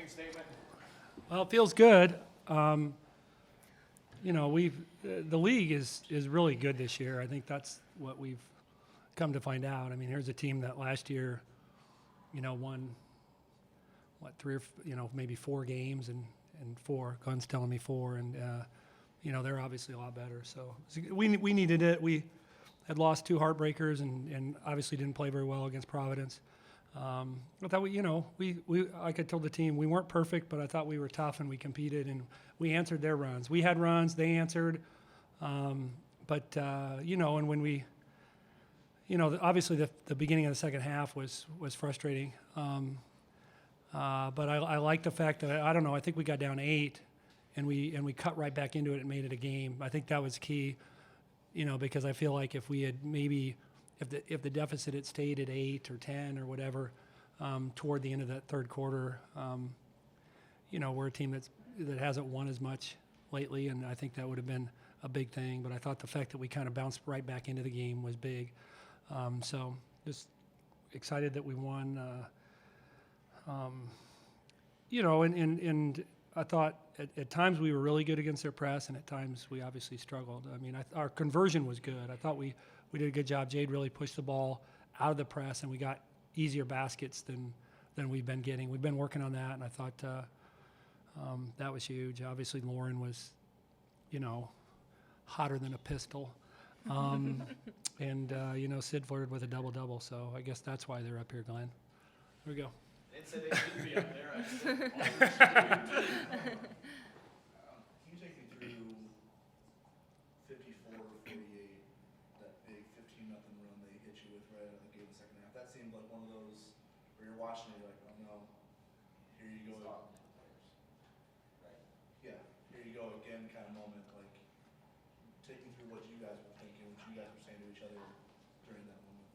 opening statement. Well, it feels good. The league is really good this year. I think that's what we've come to find out. I mean, here's a team that last year, won maybe 4 games and 4. Gunn's telling me 4, and they're obviously a lot better. So we needed it. We had lost 2 heartbreakers and obviously didn't play very well against Providence. I thought we like I told the team, we weren't perfect, but I thought we were tough and we competed and we answered their runs. We had runs, they answered, and when we, obviously the beginning of the second half was frustrating. But I like the fact that I think we got down 8, and we cut right back into it and made it a game. I think that was key, because I feel like if we had maybe if the deficit had stayed at 8 or 10 or whatever toward the end of that third quarter, we're a team that hasn't won as much lately, and I think that would have been a big thing. But I thought the fact that we kind of bounced right back into the game was big. So just excited that we won. And I thought at times we were really good against their press, and at times we obviously struggled. I mean, our conversion was good. I thought we did a good job. Jade really pushed the ball out of the press, and we got easier baskets than we've been getting. We've been working on that, and I thought that was huge. Obviously, Lauren was, hotter than a pistol. Sid flirted with a double-double, so I guess that's why they're up here, Glenn. Here we go. They said they should be up there. Can you take me through 54-48, that big 15-0 run they hit you with right out of the gate in the second half? That seemed like one of those where you're watching it, you're like, oh no, here you go. Yeah, here you go again kind of moment. Like, take me through what you guys were thinking, what you guys were saying to each other during that moment.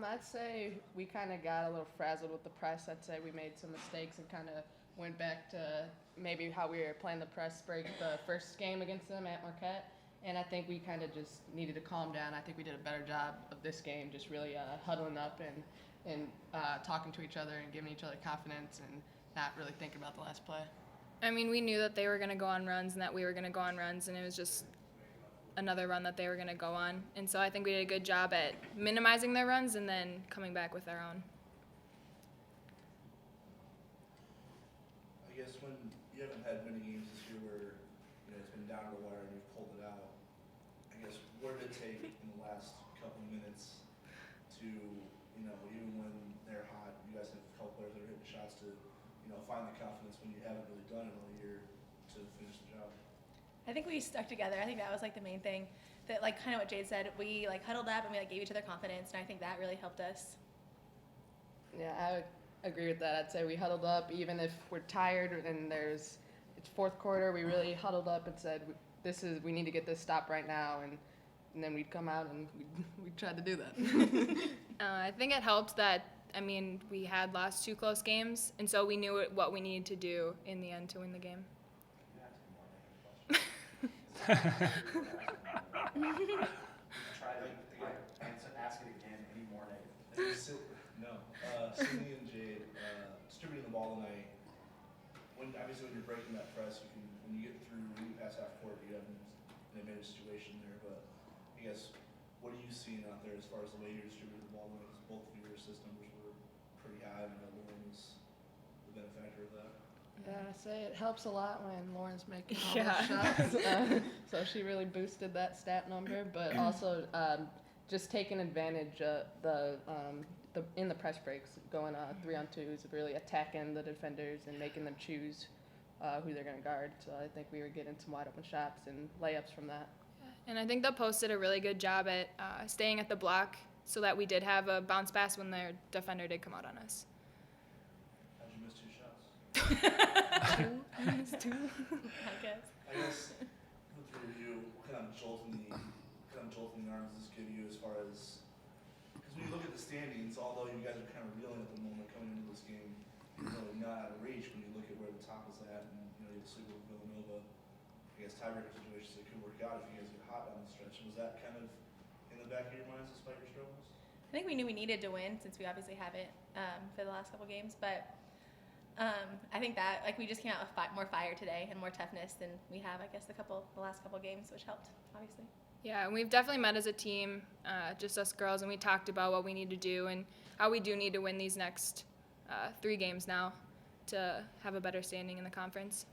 I'd say we kind of got a little frazzled with the press. I'd say we made some mistakes and kind of went back to maybe how we were playing the press break the first game against them at Marquette. And I think we kind of just needed to calm down. I think we did a better job of this game, just really huddling up and talking to each other and giving each other confidence and not really thinking about the last play. I mean, we knew that they were going to go on runs and that we were going to go on runs, and it was just another run that they were going to go on. And so I think we did a good job at minimizing their runs and then coming back with our own. I guess when you haven't had many games this year where it's been down to the wire and you've pulled it out, I guess what did it take in the last couple minutes to, even when they're hot, you guys have a couple players that are hitting shots to, find the confidence when you haven't really done it all year to finish the job? I think we stuck together. I think that was the main thing. That kind of what Jade said. We huddled up and we gave each other confidence, and I think that really helped us. Yeah, I would agree with that. I'd say we huddled up even if we're tired and it's fourth quarter. We really huddled up and said, we need to get this stopped right now, and then we'd come out and we tried to do that. I think it helped that, we had lost 2 close games, and so we knew what we needed to do in the end to win the game. Try to ask it again any more negative. No. Sydney and Jade distributing the ball tonight. When you're breaking that press, when you get through, when you pass half court, you have an advantage situation there. But I guess, what are you seeing out there as far as the way you're distributing the ball? Because both of your assist numbers were pretty high, and Lauren was the benefactor of that. Yeah, I say it helps a lot when Lauren's making all Yeah. those shots. So she really boosted that stat number, but also just taking advantage of in the press breaks, going 3-on-2s, really attacking the defenders and making them choose who they're going to guard. So I think we were getting some wide open shots and layups from that. And I think the Post did a really good job at staying at the block so that we did have a bounce pass when their defender did come out on us. How'd you miss 2 shots? I guess. I guess with the review, what kind of jolt in the arms does this give you as far as, because when you look at the standings, although you guys are kind of reeling at the moment coming into this game, you're really not out of reach when you look at where the top is at, and you sleep with Villanova. I guess tiebreaker situations that could work out if you guys get hot down the stretch. Was that kind of in the back of your minds despite your struggles? I think we knew we needed to win since we obviously haven't for the last couple games, but I think that like we just came out with more fire today and more toughness than we have, I guess, the last couple games, which helped obviously. Yeah, and we've definitely met as a team, just us girls, and we talked about what we need to do and how we do need to win these next 3 games now to have a better standing in the conference.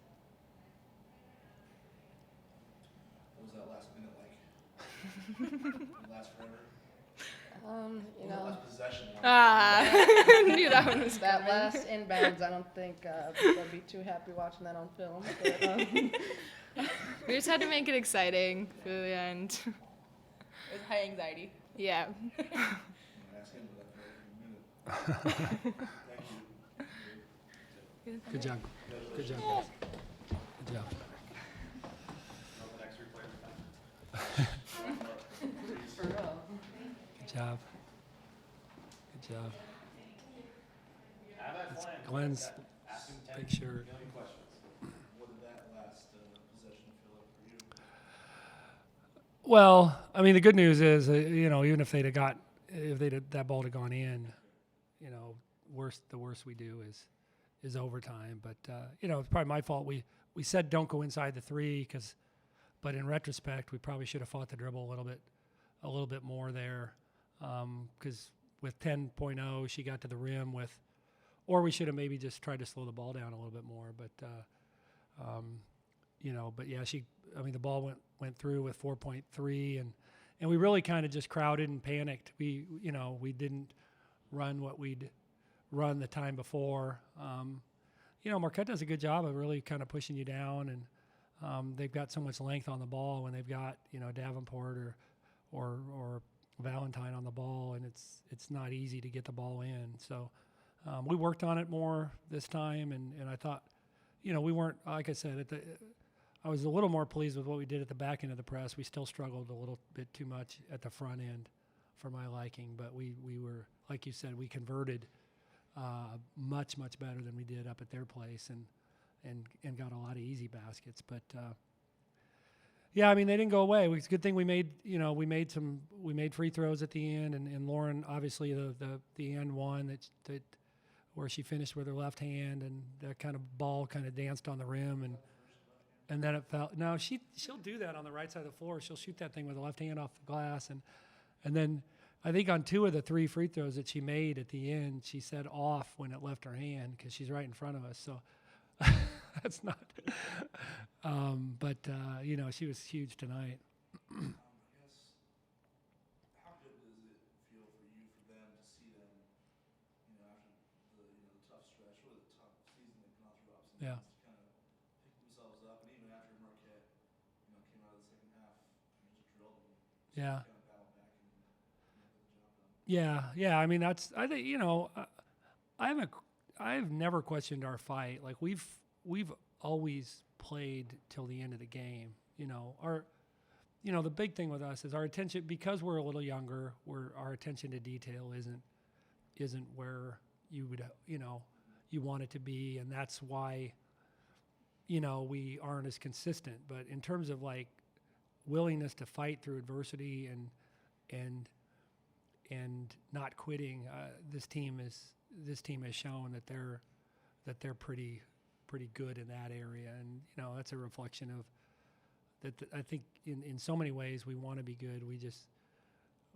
What was that last minute like? Did it last forever? You What was that know, last possession like? I knew that one was that coming. last inbounds, I don't think they'll be too happy watching that on film. But, We just had to make it exciting for the end. It was high anxiety. Yeah. I'm gonna ask him about that for a minute. Thank you. Good job. Good job. Guys. Good job. Know the next 3 players. for real. Good job. Good job. Have that That's plan. Glenn's Ask him 10 big shirt. million questions. What did that last possession feel like for you? Well, I mean, the good news is, even if that ball had gone in, the worst we do is overtime. But it's probably my fault. We said don't go inside the 3 but in retrospect, we probably should have fought the dribble a little bit more there, because with 10.0, she got to the rim or we should have maybe just tried to slow the ball down a little bit more. But but yeah, the ball went through with 4.3, and we really kind of just crowded and panicked. We didn't run what we'd run the time before. Marquette does a good job of really kind of pushing you down, and they've got so much length on the ball when they've got Davenport or Valentine on the ball, and it's not easy to get the ball in. So we worked on it more this time, and I thought, we weren't, like I said, I was a little more pleased with what we did at the back end of the press. We still struggled a little bit too much at the front end for my liking, but we were, like you said, we converted much better than we did up at their place, and got a lot of easy baskets. But yeah, they didn't go away. It's a good thing we made free throws at the end, and Lauren, obviously the end one that where she finished with her left hand, and that kind of ball kind of danced on the rim, and then it fell. No, she'll do that on the right side of the floor. She'll shoot that thing with the left hand off the glass, and then I think on 2 of the 3 free throws that she made at the end, she said off when it left her hand because she's right in front of us. So that's not. But she was huge tonight. I guess, how good does it feel for you, for them, to see them, after the tough stretch, really the tough season they've gone through, ups and Yeah. downs, to kind of pick themselves up, and even after Marquette, came out of the second half and just drilled them, Yeah. kind of battle back and get the job done. Yeah. I think I've never questioned our fight. Like we've always played till the end of the game. The big thing with us is our attention, because we're a little younger, our attention to detail isn't where you would you want it to be, and that's why we aren't as consistent. But in terms of like willingness to fight through adversity and not quitting, this team has shown that they're pretty good in that area, and that's a reflection of that. I think in so many ways we want to be good. We just,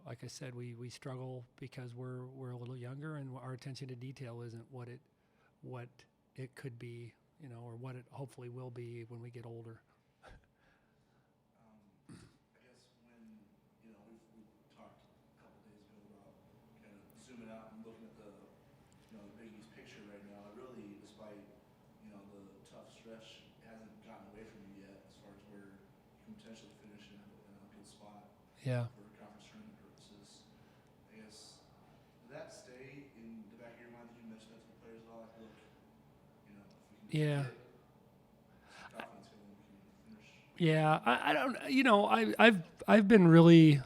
like I said, we struggle because we're a little younger, and our attention to detail isn't what it could be, or what it hopefully will be when we get older. I guess when, we talked a couple days ago about kind of zooming out and looking at the Big East picture right now, it really, despite, the tough stretch, hasn't gotten away from you yet as far as where you can potentially finish in a good spot Yeah. for conference tournament purposes. I guess, did that stay in the back of your mind? Did you mention that to the players at all? Like, look, if we can Yeah. get some confidence going, we can finish. Yeah, I don't. I've been really.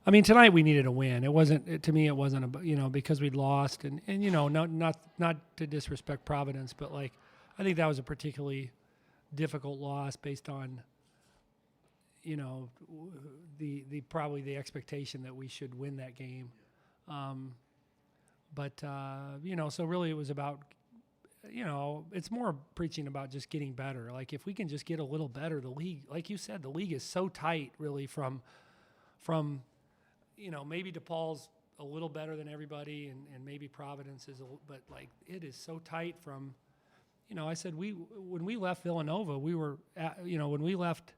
Tonight we needed a win. It wasn't to me. It wasn't because we'd lost, and not to disrespect Providence, but like I think that was a particularly difficult loss based on the probably the expectation that we should win that game. So really it was about it's more preaching about just getting better. Like if we can just get a little better, the league, like you said, the league is so tight really from maybe DePaul's a little better than everybody and maybe Providence is, but like it is so tight from, I said when we left Villanova, we were when we left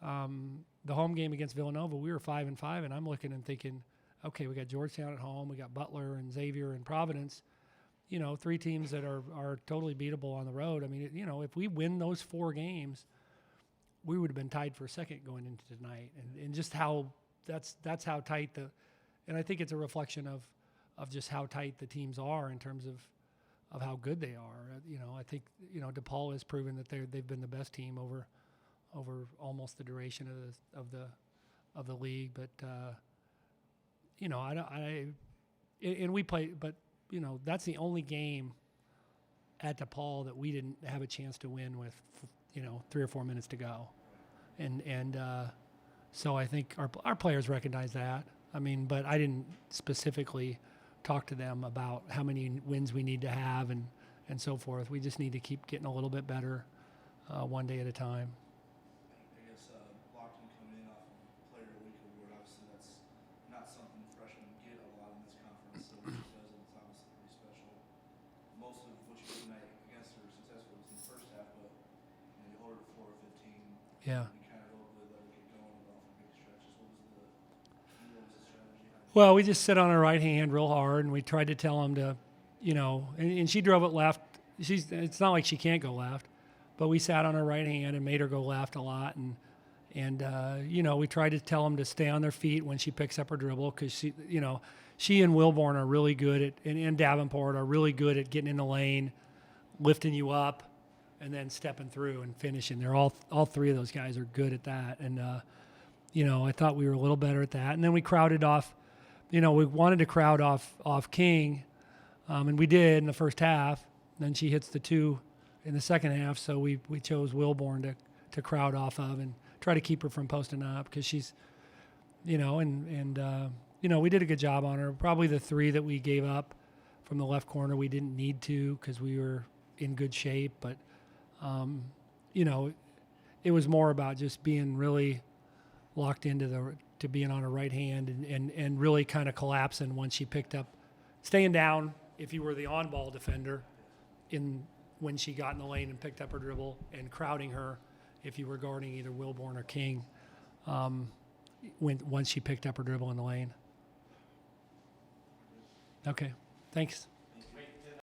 the home game against Villanova, we were 5-5, and I'm looking and thinking, okay, we got Georgetown at home, we got Butler and Xavier and Providence, 3 teams that are totally beatable on the road. I mean, if we win those 4 games, we would have been tied for second going into tonight, and just how that's how tight and I think it's a reflection of just how tight the teams are in terms of how good they are. I think DePaul has proven that they've been the best team over almost the duration of the league, but and we play, but that's the only game at DePaul that we didn't have a chance to win with 3 or 4 minutes to go, and so I think our players recognize that. I mean, but I didn't specifically talk to them about how many wins we need to have and so forth. We just need to keep getting a little bit better one day at a time. I guess Lockton coming in off of Player of the Week award, obviously that's not something freshmen get a lot in this conference, so what you guys it's obviously pretty special. Most of what you did tonight against her successful was in the first half, but you hold her to 4 or 15. Yeah. You kind of hopefully let her get going off of big stretches. What was the strategy? Well, we just sit on our right hand real hard, and we tried to tell them to, and she drove it left. It's not like she can't go left, but we sat on her right hand and made her go left a lot, and we tried to tell them to stay on their feet when she picks up her dribble, because she and Wilborn are really good at, and Davenport are really good at getting in the lane, lifting you up, and then stepping through and finishing. They're all 3 of those guys are good at that, and I thought we were a little better at that, and then we crowded off. We wanted to crowd off King, and we did in the first half. Then she hits the 2 in the second half, so we chose Wilborn to crowd off of and try to keep her from posting up, because she's, we did a good job on her. Probably the 3 that we gave up from the left corner we didn't need to, because we were in good shape, but it was more about just being really locked into to being on her right hand and really kind of collapsing once she picked up, staying down if you were the on-ball defender when she got in the lane and picked up her dribble, and crowding her if you were guarding either Wilborn or King once she picked up her dribble in the lane. Okay, thanks.